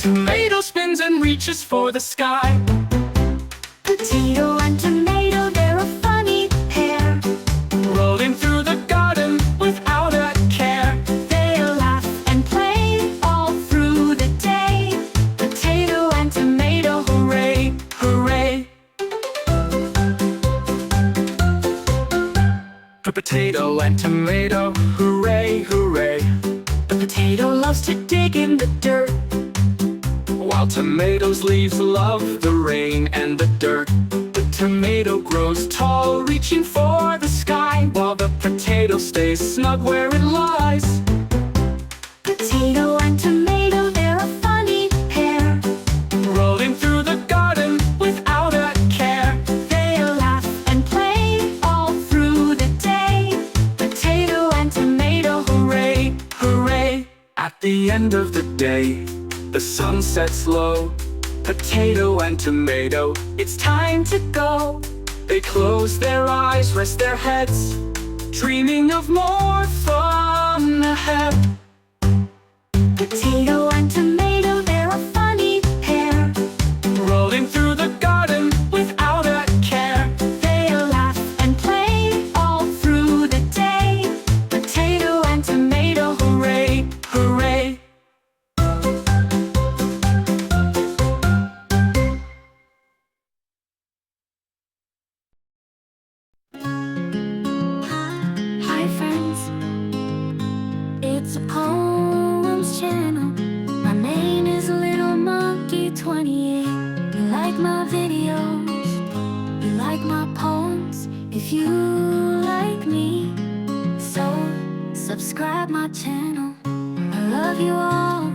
tomato spins and reaches for the sky. Potato and tomato, they're a funny pair. Rolling through the garden without a care. They laugh and play all through the day. Potato and tomato, hooray, hooray. Potato and tomato, hooray, hooray. The potato loves to dig in the dirt, while tomatoes' leaves love the rain and the dirt. The tomato grows tall, reaching for the sky, while the potato stays snug where it lies. Potato and tomato, they're a funny pair. Rolling through the garden without a care. They laugh and play all through the day. Potato and tomato, hooray, hooray. At the end of the day, the sun sets low. Potato and tomato, it's time to go. They close their eyes, rest their heads, dreaming of more fun ahead. Potato and tomato, they're a funny pair. Rolling through the garden without a care. They laugh and play all through the day. Potato and tomato, hooray, hooray. Hi friends, it's a poems channel. My name is Little Monkey 28. You like my videos, you like my poems. If you like me, so subscribe my channel. I love you all.